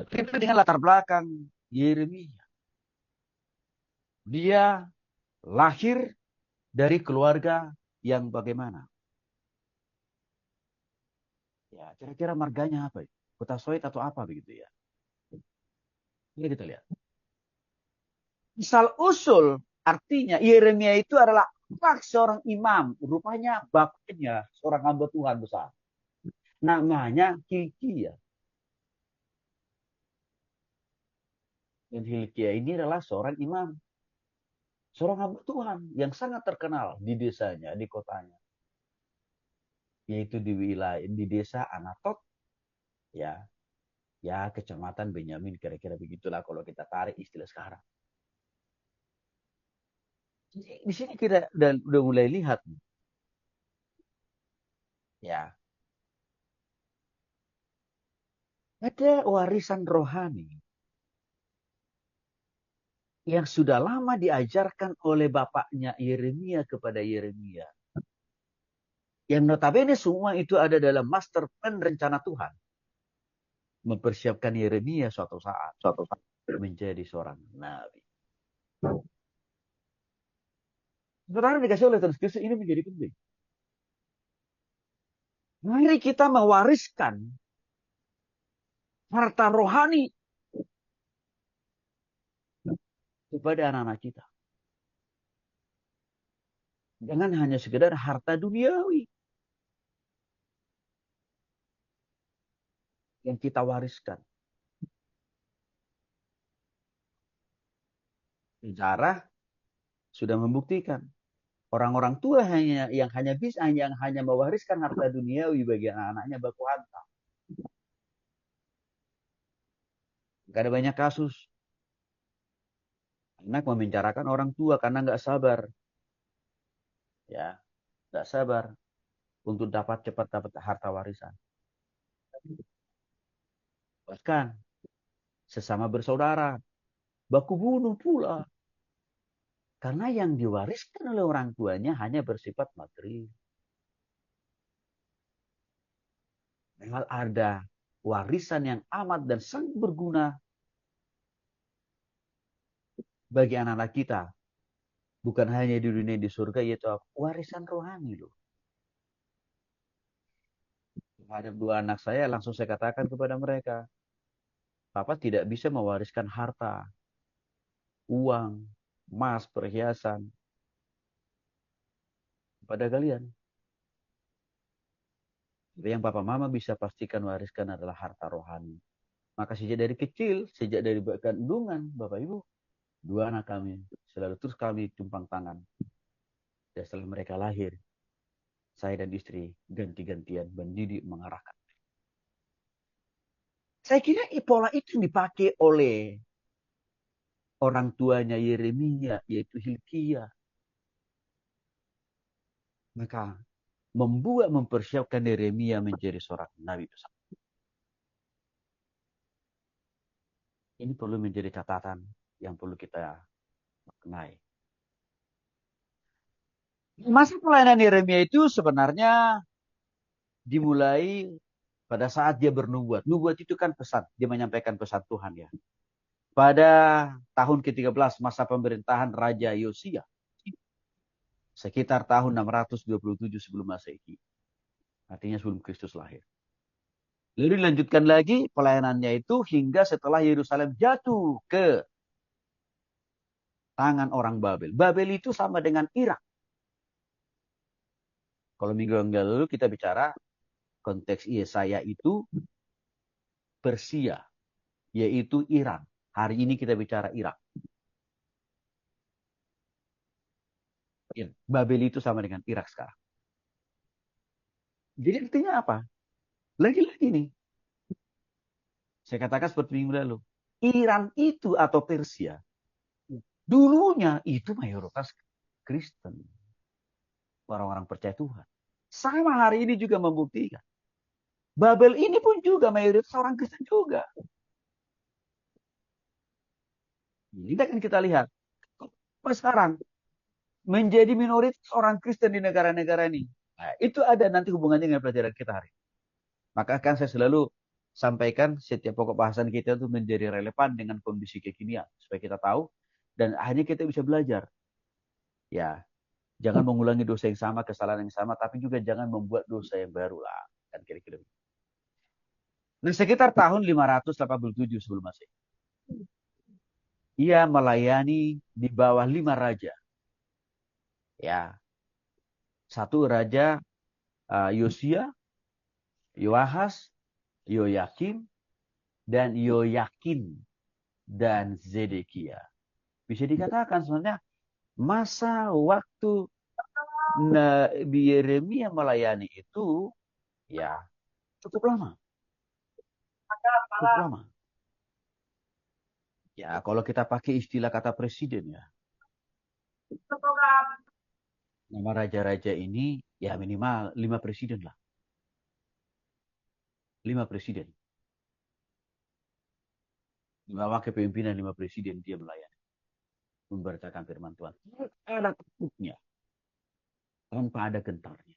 Kita dengan latar belakang Yeremia. Dia lahir dari keluarga yang bagaimana? Ya, kira-kira marganya apa? Kota Soit atau apa begitu ya? Ini kita lihat. Misal usul artinya Yeremia itu adalah anak seorang imam. Rupanya bapaknya seorang hamba Tuhan besar. Namanya Hilkiah. Dan Hilkiah ini adalah seorang imam. Seorang hamba Tuhan yang sangat terkenal di desanya, di kotanya. Yaitu di wilayah, di desa Anatot. Ya, ya kecamatan Benyamin. Kira-kira begitulah kalau kita tarik istilah sekarang. Di sini kita udah mulai lihat. Ya, ada warisan rohani yang sudah lama diajarkan oleh bapaknya Yeremia kepada Yeremia. Yang notabene semua itu ada dalam master plan rencana Tuhan. Mempersiapkan Yeremia suatu saat menjadi seorang nabi. Saudara dikasih oleh Tuhan Kristus ini menjadi penting. Mari kita mewariskan harta rohani kepada anak-anak kita. Jangan hanya sekedar harta duniawi yang kita wariskan. Sejarah sudah membuktikan orang-orang tua hanya mewariskan harta duniawi bagi anak-anaknya baku hantam. Gak ada banyak kasus. Anak memenjarakan orang tua karena nggak sabar. Ya, nggak sabar untuk cepat dapat harta warisan. Bahkan sesama bersaudara, baku bunuh pula. Karena yang diwariskan oleh orang tuanya hanya bersifat materi. Memang ada warisan yang amat dan sangat berguna bagi anak-anak kita. Bukan hanya di dunia di surga, yaitu warisan rohani loh. Ada dua anak saya, langsung saya katakan kepada mereka, Papa tidak bisa mewariskan harta, uang, emas, perhiasan pada kalian. Tapi yang Papa Mama bisa pastikan wariskan adalah harta rohani. Maka sejak dari kecil, sejak dari kandungan, Bapak Ibu, dua anak kami selalu terus kami tumpang tangan. Dan setelah mereka lahir, saya dan istri ganti-gantian mendidik mengarahkan. Saya kira pola itu dipakai oleh orang tuanya Yeremia, yaitu Hilkiah. Maka mempersiapkan Yeremia menjadi seorang nabi besar. Ini perlu menjadi catatan yang perlu kita kenai. Masa pelayanan Yeremia itu sebenarnya dimulai pada saat dia bernubuat. Nubuat itu kan pesan, dia menyampaikan pesan Tuhan ya. Pada tahun ke-13 masa pemerintahan Raja Yosia, sekitar tahun 627 sebelum Masehi. Artinya sebelum Kristus lahir. Lalu dilanjutkan lagi pelayanannya itu hingga setelah Yerusalem jatuh ke tangan orang Babel. Babel itu sama dengan Irak. Kalau minggu yang lalu kita bicara konteks Yesaya itu Persia, yaitu Iran. Hari ini kita bicara Irak. Babel itu sama dengan Irak sekarang. Jadi artinya apa? Lagi-lagi nih, saya katakan seperti minggu lalu. Iran itu atau Persia, dulunya itu mayoritas Kristen. Orang-orang percaya Tuhan. Sama hari ini juga membuktikan. Babel ini pun juga mayoritas orang Kristen juga. Ini akan kita lihat. Apa sekarang menjadi minoritas orang Kristen di negara-negara ini? Nah, itu ada nanti hubungannya dengan pelajaran kita hari ini. Maka kan saya selalu sampaikan setiap pokok bahasan kita itu menjadi relevan dengan kondisi kekinian. Supaya kita tahu dan akhirnya kita bisa belajar. Ya, jangan mengulangi dosa yang sama, kesalahan yang sama, tapi juga jangan membuat dosa yang baru lah. Kan kira-kira. Nah, sekitar tahun 587 sebelum Masehi, ia melayani di bawah 5 raja. Ya, satu raja Yosia, Yoahas, Yoyakim, dan Yoyakin dan Zedekia. Bisa dikatakan sebenarnya masa waktu Nabi Yeremia melayani itu ya cukup lama. Cukup lama. Ya, kalau kita pakai istilah kata presiden ya. Nama raja-raja ini ya minimal 5 presiden lah. 5 presiden. Di bawah kepemimpinan 5 presiden dia melayani. Memberitakan firman Tuhan. Ada takutnya. Tanpa ada gentarnya.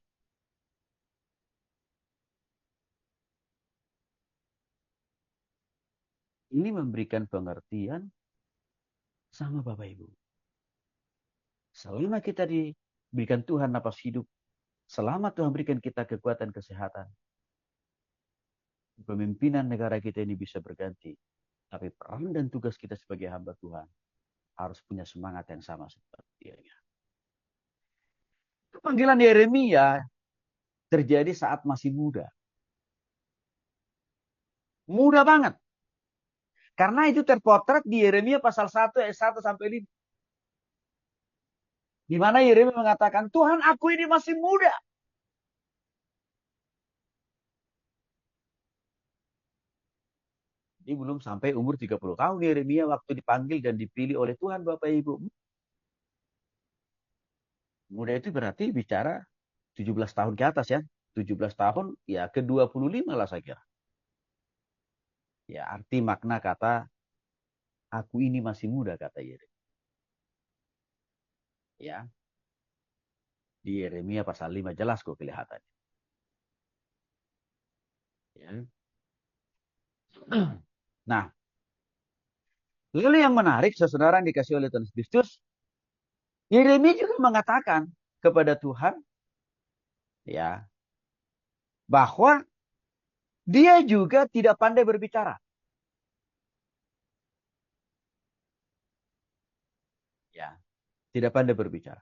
Ini memberikan pengertian sama Bapak Ibu. Selama kita diberikan Tuhan napas hidup, selama Tuhan berikan kita kekuatan kesehatan, pemimpinan negara kita ini bisa berganti. Tapi peran dan tugas kita sebagai hamba Tuhan harus punya semangat yang sama seperti dia. Panggilan Yeremia terjadi saat masih muda. Muda banget. Karena itu terpotret di Yeremia pasal 1 ayat 1 sampai 5. Di mana Yeremia mengatakan, Tuhan aku ini masih muda. Dia belum sampai umur 30 tahun Yeremia waktu dipanggil dan dipilih oleh Tuhan Bapak Ibu. Muda itu berarti bicara 17 tahun ke atas ya. 17 tahun ya ke 25 lah saya kira. Ya arti makna kata aku ini masih muda kata Yeremia. Ya. Di Yeremia pasal 5 jelas kok kelihatannya. Ya. Nah, lalu yang menarik saudara yang dikasih oleh Tuhan Kristus, Yeremia juga mengatakan kepada Tuhan ya bahwa dia juga tidak pandai berbicara. Ya, tidak pandai berbicara.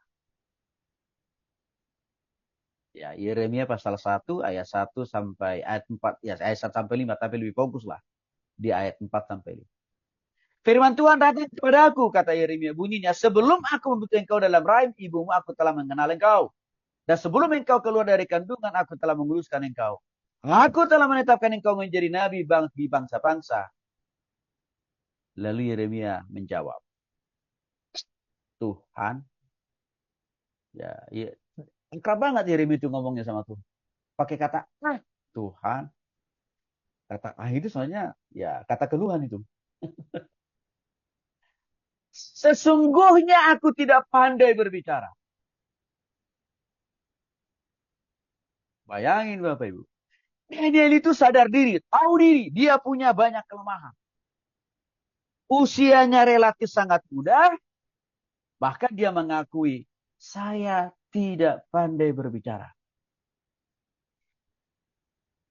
Ya, Yeremia pasal 1 ayat 1 sampai ayat 4, ya ayat 1 sampai 5, tapi lebih fokus lah di ayat 4 sampai 5. Firman Tuhan datang kepada aku, kata Yeremia bunyinya, sebelum aku membentuk engkau dalam rahim ibumu, aku telah mengenal engkau. Dan sebelum engkau keluar dari kandungan, aku telah menguluskan engkau. Aku telah menetapkan engkau menjadi nabi di bangsa-bangsa. Lalu Yeremia menjawab, Tuhan, ya angka banget Yeremia itu ngomongnya sama Tuhan. Pakai kata, Tuhan. Kata, itu soalnya ya kata keluhan itu. Sesungguhnya aku tidak pandai berbicara. Bayangin Bapak Ibu. Daniel itu sadar diri, tahu diri, dia punya banyak kelemahan. Usianya relatif sangat muda, bahkan dia mengakui, saya tidak pandai berbicara.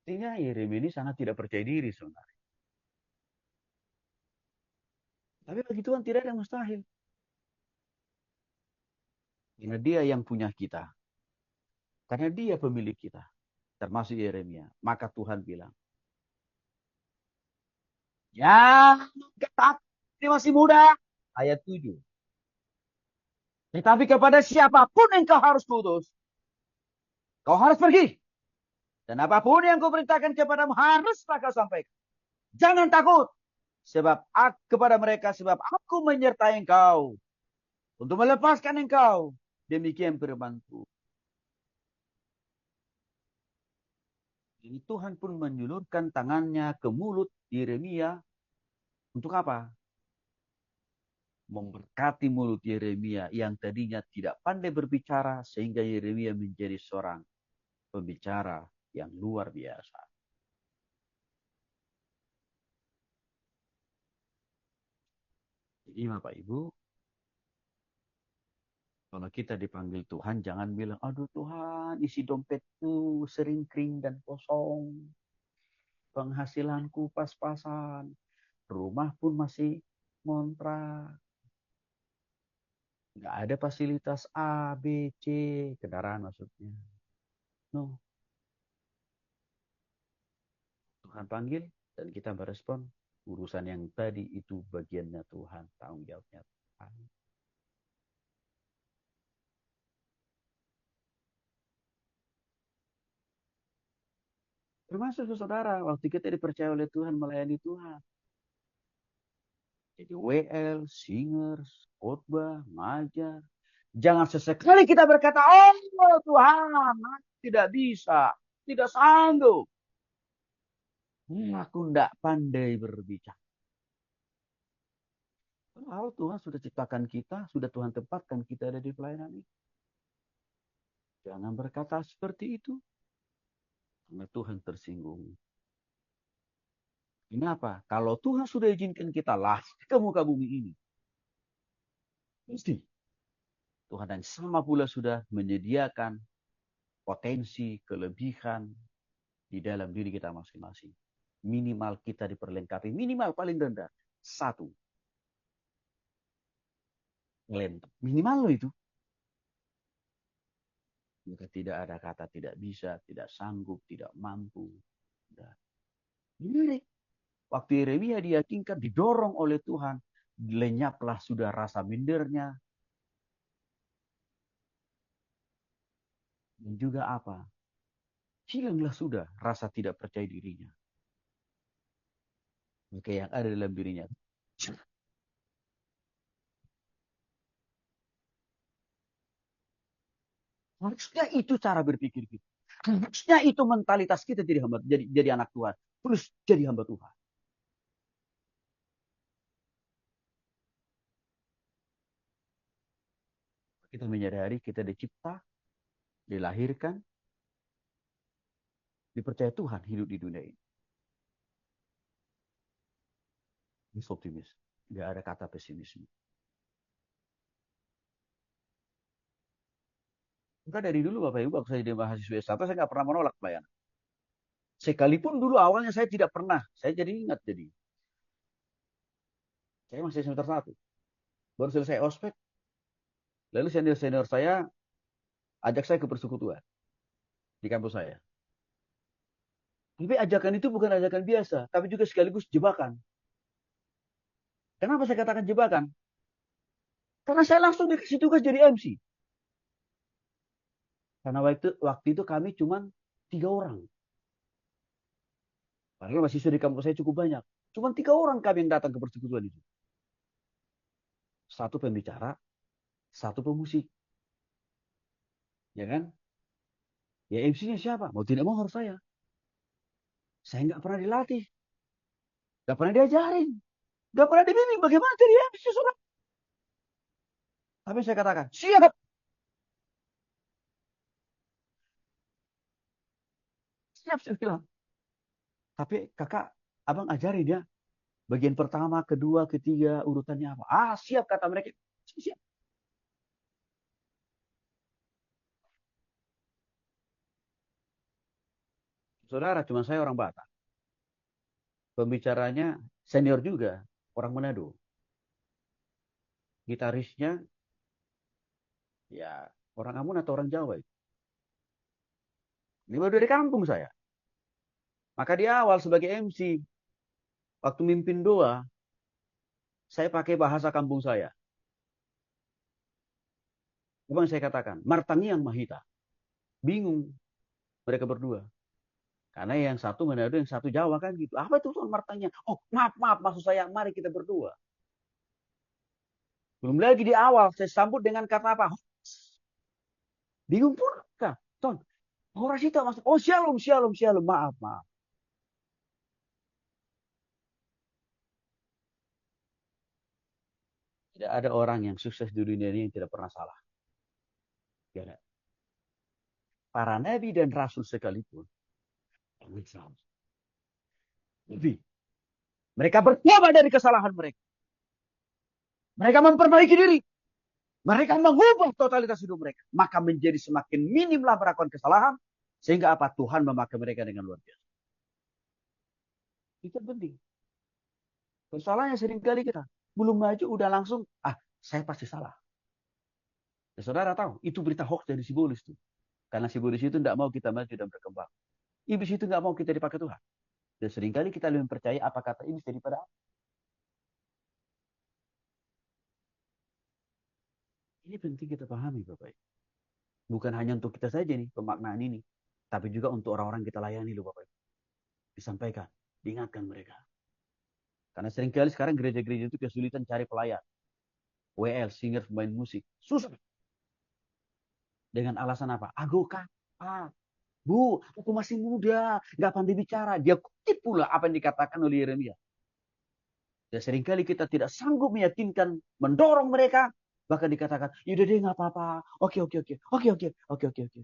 Artinya Yeremia ini sangat tidak percaya diri sebenarnya. Tapi bagi Tuhan tidak ada yang mustahil. Karena dia yang punya kita. Karena dia pemilik kita. Termasuk Yeremia. Maka Tuhan bilang, ya, ketat, dia masih muda. Ayat 7. Tetapi kepada siapapun engkau harus putus. Kau harus pergi. Dan apapun yang kau perintahkan kepadamu haruslah kau sampaikan. Jangan takut. Kepada mereka sebab aku menyertai engkau. Untuk melepaskan engkau. Demikian firman-Ku. Ini Tuhan pun menjulurkan tangannya ke mulut Yeremia. Untuk apa? Memberkati mulut Yeremia yang tadinya tidak pandai berbicara. Sehingga Yeremia menjadi seorang pembicara yang luar biasa. Iya, Bapak Ibu, kalau kita dipanggil Tuhan, jangan bilang, aduh Tuhan, isi dompetku sering kering dan kosong. Penghasilanku pas-pasan. Rumah pun masih ngontrak. Nggak ada fasilitas A, B, C, kendaraan maksudnya. No, Tuhan panggil dan kita merespon. Urusan yang tadi itu bagiannya Tuhan, tanggung jawabnya Tuhan. Termasuk saudara, waktu kita dipercaya oleh Tuhan melayani Tuhan. Jadi WL, singers, khotbah, ngajar. Jangan sesekali kita berkata, oh Tuhan, tidak bisa, tidak sanggup. Aku tidak pandai berbicara. Kalau Tuhan sudah ciptakan kita, sudah Tuhan tempatkan kita ada di pelayanan ini. Jangan berkata seperti itu. Karena Tuhan tersinggung. Kenapa? Kalau Tuhan sudah izinkan kita lahir ke muka bumi ini. Pasti. Tuhan dan sama pula sudah menyediakan potensi, kelebihan di dalam diri kita masing-masing. Minimal kita diperlengkapi. Minimal paling rendah. Satu. Talenta. Minimal loh itu. Maka tidak ada kata tidak bisa, tidak sanggup, tidak mampu. Ini waktu Yeremia diyakinkan, didorong oleh Tuhan, lenyaplah sudah rasa mindernya, dan juga apa? Hilanglah sudah rasa tidak percaya dirinya. Maka yang ada dalam dirinya. Harusnya itu cara berpikir kita. Harusnya itu mentalitas kita jadi anak Tuhan. Terus jadi hamba Tuhan. Kita menyadari kita dicipta, dilahirkan, dipercaya Tuhan hidup di dunia ini. Ini optimis. Gak ada kata pesimisme. Maka dari dulu Bapak Ibu, waktu saya jadi mahasiswa S1, saya nggak pernah menolak pelayanan. Sekalipun dulu awalnya saya tidak pernah. Saya jadi ingat jadi. Saya masih semester 1. Baru selesai ospek. Lalu senior-senior saya ajak saya ke persekutuan di kampus saya. Tapi ajakan itu bukan ajakan biasa, tapi juga sekaligus jebakan. Kenapa saya katakan jebakan? Karena saya langsung dikasih tugas jadi MC. Karena waktu itu kami cuma 3 orang. Padahal mahasiswa di kampus saya cukup banyak. Cuma 3 orang kami yang datang ke persekutuan itu. Satu pembicara, satu pemusik. Ya kan? Ya MC-nya siapa? Mau tidak mau harus saya. Saya nggak pernah dilatih. Nggak pernah diajarin. Nggak pernah dibimbing bagaimana jadi MC, saudara. Tapi saya katakan, siap. Siap, saya bilang. Tapi kakak, abang ajarin ya. Bagian pertama, kedua, ketiga, urutannya apa. Ah, siap kata mereka. Siap. Saudara, cuma saya orang Batak. Pembicaranya senior juga. Orang Manado. Gitarisnya, ya orang Ambon atau orang Jawa itu. Ini baru dari kampung saya. Maka di awal sebagai MC, waktu mimpin doa, saya pakai bahasa kampung saya. Apa yang saya katakan? Martangi yang Mahita. Bingung mereka berdua. Karena yang satu Manado, yang satu Jawa kan gitu. Apa itu Tuhan Martanya? Oh, maaf, maaf. Maksud saya, mari kita berdua. Belum lagi di awal, saya sambut dengan kata apa? Bingung pun. Ton, orang situ masuk. Oh, shalom, shalom, shalom. Maaf, maaf. Tidak ada orang yang sukses di dunia ini yang tidak pernah salah. Tidak. Para nabi dan rasul sekalipun. Lebih. Mereka bertobat dari kesalahan mereka. Mereka memperbaiki diri. Mereka mengubah totalitas hidup mereka. Maka menjadi semakin minimlah melakukan kesalahan. Sehingga apa? Tuhan memakai mereka dengan luar biasa. Itu penting. Persoalannya seringkali kita belum maju udah langsung, saya pasti salah. Ya, saudara tahu, itu berita hoax dari Sibolis tuh. Karena Sibolis itu tidak mau kita maju dan berkembang. Iblis itu nggak mau kita dipakai Tuhan. Dan seringkali kita lebih percaya apa kata iblis daripada apa. Ini penting kita pahami, Bapak. Bukan hanya untuk kita saja nih pemaknaan ini, tapi juga untuk orang-orang kita layani loh, Bapak. Disampaikan, diingatkan mereka. Karena seringkali sekarang gereja-gereja itu kesulitan cari pelayan. WL, singer, pemain musik. Susah. Dengan alasan apa? Aku kakak. Bu, aku masih muda. Nggak pandai bicara. Dia kutip pula apa yang dikatakan oleh Yeremia. Dan seringkali kita tidak sanggup meyakinkan, mendorong mereka. Bahkan dikatakan, yaudah deh nggak apa-apa. Oke, oke, oke. Oke, oke. Oke, oke, oke.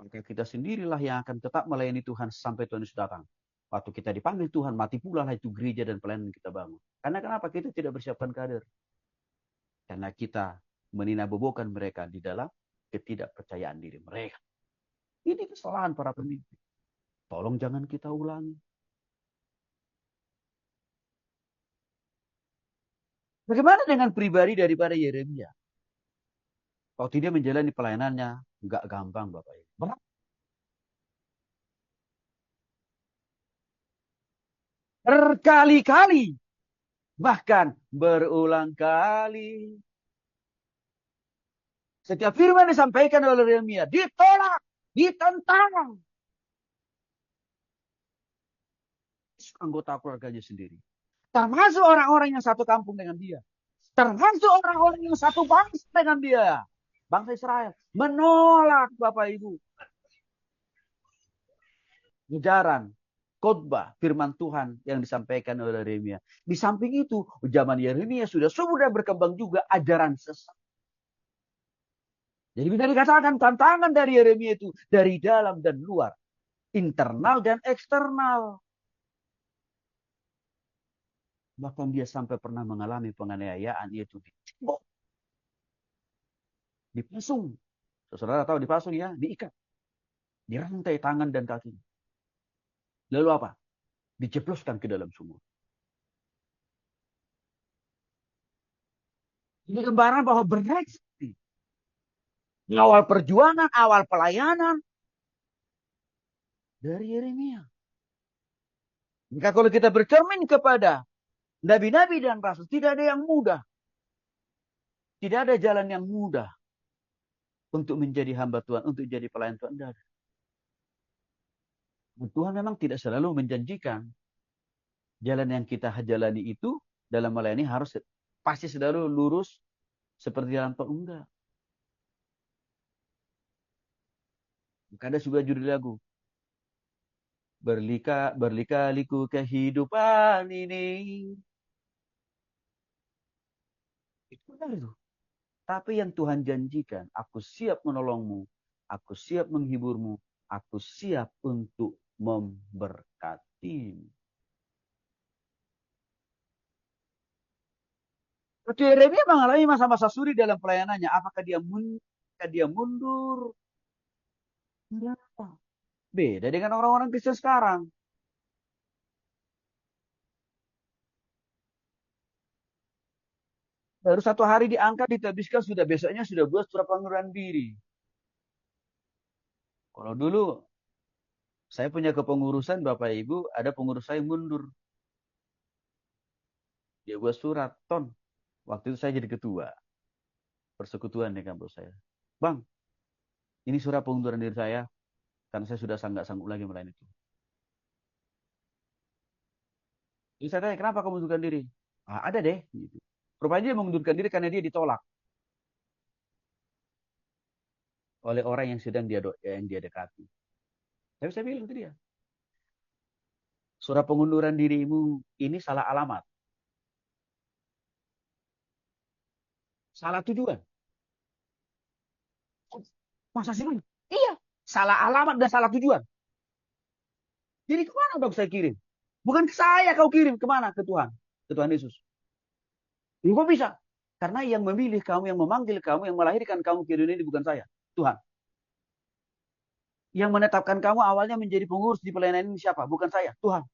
Maka kita sendirilah yang akan tetap melayani Tuhan sampai Tuhan Yesus datang. Waktu kita dipanggil Tuhan, mati pula lah itu gereja dan pelayanan kita bangun. Karena kenapa? Kita tidak bersiapkan kader. Karena kita meninabobokan mereka di dalam ketidakpercayaan diri mereka. Ini kesalahan para pemimpin. Tolong jangan kita ulangi. Bagaimana dengan pribadi daripada Yeremia? Waktu dia menjalani pelayanannya, nggak gampang Bapak Ibu. Berat. Berkali-kali, bahkan berulang kali. Setiap firman disampaikan oleh Yeremia ditolak, ditentang. Anggota keluarganya sendiri. Termasuk orang-orang yang satu kampung dengan dia. Termasuk orang-orang yang satu bangsa dengan dia. Bangsa Israel menolak Bapak Ibu. Ajaran, khotbah, firman Tuhan yang disampaikan oleh Yeremia. Di samping itu, zaman Yeremia sudah berkembang juga ajaran sesat. Jadi bisa dikatakan tantangan dari Yeremia itu dari dalam dan luar. Internal dan eksternal. Bahkan dia sampai pernah mengalami penganiayaan, yaitu dicebok, dipasung. Saudara tahu dipasung ya, diikat. Dirantai tangan dan kaki. Lalu apa? Dijebloskan ke dalam sumur. Ini gambaran bahwa berat sekali. Awal perjuangan, awal pelayanan dari Yeremia. Maka kalau kita bercermin kepada nabi-nabi dan rasul, tidak ada yang mudah. Tidak ada jalan yang mudah untuk menjadi hamba Tuhan, untuk jadi pelayan Tuhan. Tidak ada. Tuhan memang tidak selalu menjanjikan jalan yang kita jalani itu dalam melayani harus pasti selalu lurus seperti jalan Tuhan. Enggak. Maka ada sebuah judul lagu. Berlika-liku kehidupan ini. Itu benar itu. Tapi yang Tuhan janjikan, aku siap menolongmu, aku siap menghiburmu, aku siap untuk memberkati. Yeremia mengalami masa-masa sulit dalam pelayanannya. Apakah dia mundur? Berapa? Beda dengan orang-orang Kristen sekarang. Baru satu hari diangkat, ditabiskan, sudah besoknya sudah buat surat pengunduran diri. Kalau dulu saya punya kepengurusan, Bapak Ibu, ada pengurus saya mundur. Dia buat surat, Ton. Waktu itu saya jadi ketua persekutuan di kampus saya. Bang, ini surat pengunduran diri saya, karena saya sudah nggak sanggup lagi melayani itu. Jadi saya tanya, kenapa kamu mengundurkan diri? Ada deh. Gitu. Rupanya dia mengundurkan diri karena dia ditolak oleh orang yang sedang yang dia dekati. Tapi saya bilang ke dia, surat pengunduran dirimu ini salah alamat. Salah tujuan. Masa sih? Iya. Salah alamat dan salah tujuan. Jadi kemana dong saya kirim? Bukan ke saya kau kirim. Kemana? Ke Tuhan. Ke Tuhan Yesus. Kok bisa? Karena yang memilih kamu, yang memanggil kamu, yang melahirkan kamu ke dunia ini bukan saya, Tuhan. Yang menetapkan kamu awalnya menjadi pengurus di pelayanan ini siapa? Bukan saya, Tuhan.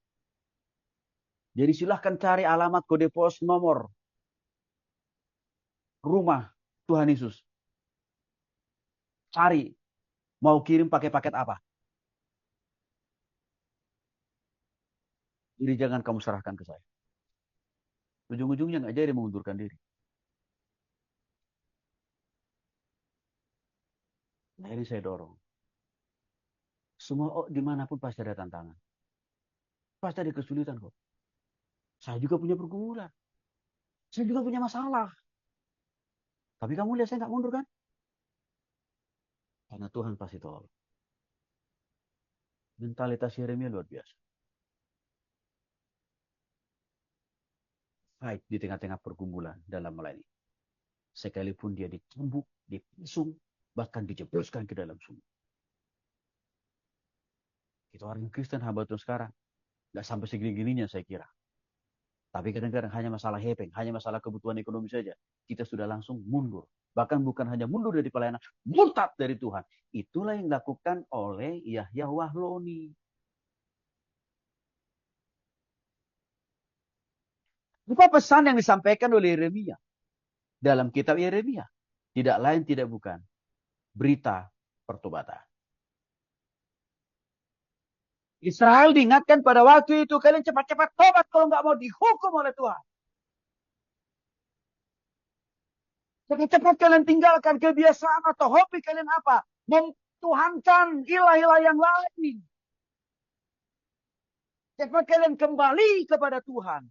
Jadi silahkan cari alamat, kode pos, nomor, rumah Tuhan Yesus. Cari, mau kirim pakai paket apa. Jadi jangan kamu serahkan ke saya. Ujung-ujungnya nggak jadi mengundurkan diri. Nah ini saya dorong. Semua dimanapun pasti ada tantangan. Pasti ada kesulitan kok. Saya juga punya pergumulan. Saya juga punya masalah. Tapi kamu lihat saya nggak mundur kan? Karena Tuhan pasti tolong. Mentalitas Yeremia luar biasa. Baik di tengah-tengah pergumulan dalam melayani. Sekalipun dia dicambuk, dipisung, bahkan dijebloskan ke dalam sumur. Itu orang Kristen hamba Tuhan sekarang. Nggak sampai segini-gininya saya kira. Tapi kadang-kadang hanya masalah hepeng, hanya masalah kebutuhan ekonomi saja. Kita sudah langsung mundur. Bahkan bukan hanya mundur dari pelayanan, murtad dari Tuhan. Itulah yang dilakukan oleh Yahya Wahloni. Apa pesan yang disampaikan oleh Yeremia dalam kitab Yeremia? Tidak lain tidak bukan berita pertobatan. Israel diingatkan pada waktu itu, kalian cepat-cepat tobat kalau nggak mau dihukum oleh Tuhan. Cepat-cepat kalian tinggalkan kebiasaan atau hobi kalian apa? Memtuhankan ilah-ilah yang lain. Cepat kalian kembali kepada Tuhan.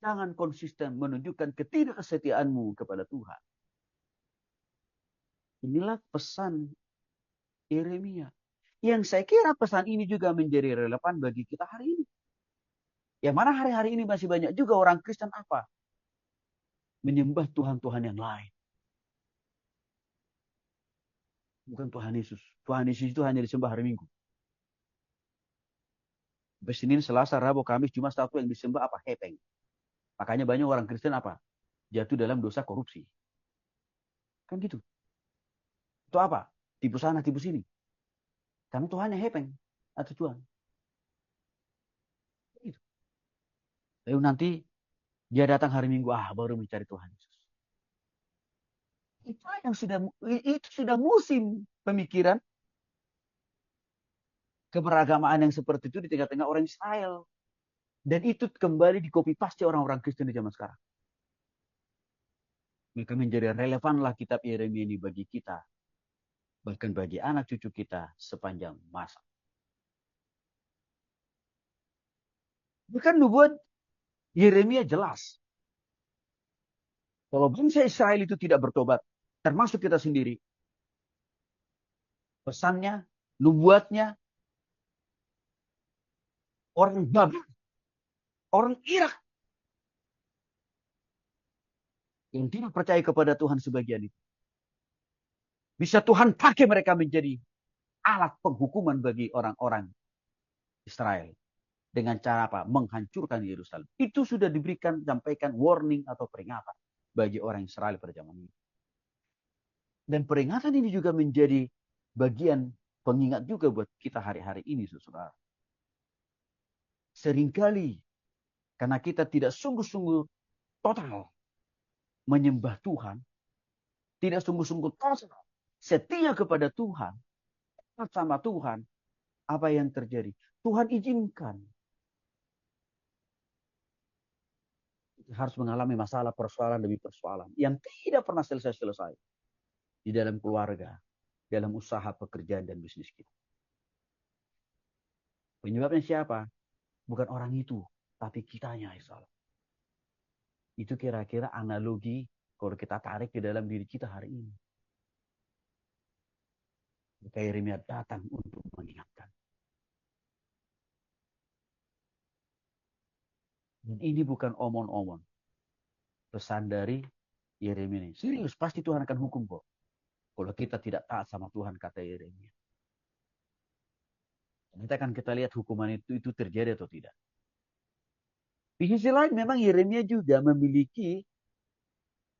Jangan konsisten menunjukkan ketidaksetiaanmu kepada Tuhan. Inilah pesan Yeremia. Yang saya kira pesan ini juga menjadi relevan bagi kita hari ini. Yang mana hari-hari ini masih banyak juga orang Kristen apa? Menyembah Tuhan-Tuhan yang lain. Bukan Tuhan Yesus. Tuhan Yesus itu hanya disembah hari Minggu. Senin, Selasa, Rabu, Kamis, cuma satu yang disembah apa? Hepeng. Makanya banyak orang Kristen apa? Jatuh dalam dosa korupsi. Kan gitu. Itu apa? Tipu sana, tipu sini. Karena Tuhan yang hepeng. Atau Tuhan. Gitu. Lalu nanti dia datang hari Minggu, baru mencari Tuhan Yesus. Itu sudah musim pemikiran keberagamaan yang seperti itu di tengah-tengah orang Israel. Dan itu kembali di copy paste orang-orang Kristen di zaman sekarang. Maka menjadi relevanlah kitab Yeremia ini bagi kita. Bahkan bagi anak cucu kita sepanjang masa. Bukan nubuat Yeremia jelas. Kalau bangsa Israel itu tidak bertobat, termasuk kita sendiri, pesannya, nubuatnya, orang Babel, orang Irak yang tidak percaya kepada Tuhan sebagian itu. Bisa Tuhan pakai mereka menjadi alat penghukuman bagi orang-orang Israel. Dengan cara apa? Menghancurkan Yerusalem. Itu sudah diberikan, sampaikan warning atau peringatan bagi orang Israel pada zaman ini. Dan peringatan ini juga menjadi bagian pengingat juga buat kita hari-hari ini, saudara. Seringkali karena kita tidak sungguh-sungguh total menyembah Tuhan, tidak sungguh-sungguh total setia kepada Tuhan, sama Tuhan, apa yang terjadi? Tuhan izinkan harus mengalami masalah persoalan demi persoalan yang tidak pernah selesai-selesai di dalam keluarga, dalam usaha pekerjaan dan bisnis kita. Penyebabnya siapa? Bukan orang itu, tapi kitanya, insya Allah. Itu kira-kira analogi kalau kita tarik ke dalam diri kita hari ini. Maka Yeremia datang untuk mengingatkan. Dan ini bukan omon-omon. Pesan dari Yeremia ini. Serius, pasti Tuhan akan hukum kok. Kalau kita tidak taat sama Tuhan, kata Yeremia. Nanti akan kita lihat hukuman itu terjadi atau tidak. Di sisi lain memang Yeremia juga memiliki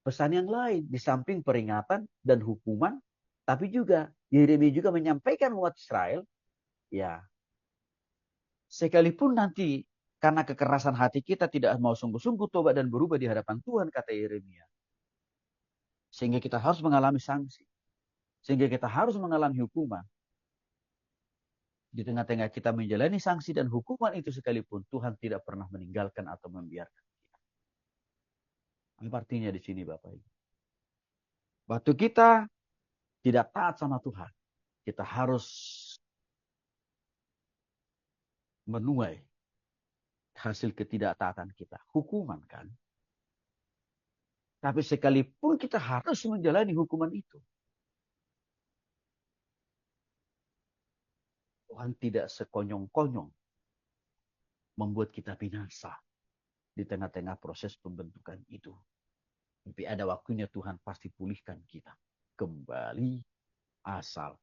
pesan yang lain. Di samping peringatan dan hukuman, tapi juga Yeremia juga menyampaikan umat Israel, ya sekalipun nanti karena kekerasan hati kita tidak mau sungguh-sungguh tobat dan berubah di hadapan Tuhan, kata Yeremia. Sehingga kita harus mengalami sanksi. Sehingga kita harus mengalami hukuman. Di tengah-tengah kita menjalani sanksi dan hukuman itu sekalipun, Tuhan tidak pernah meninggalkan atau membiarkan kita. Apa artinya di sini Bapak Ibu? Waktu kita tidak taat sama Tuhan, kita harus menuai hasil ketidaktaatan kita. Hukuman kan? Tapi sekalipun kita harus menjalani hukuman itu, Tuhan tidak sekonyong-konyong membuat kita binasa di tengah-tengah proses pembentukan itu. Tapi ada waktunya Tuhan pasti pulihkan kita kembali asal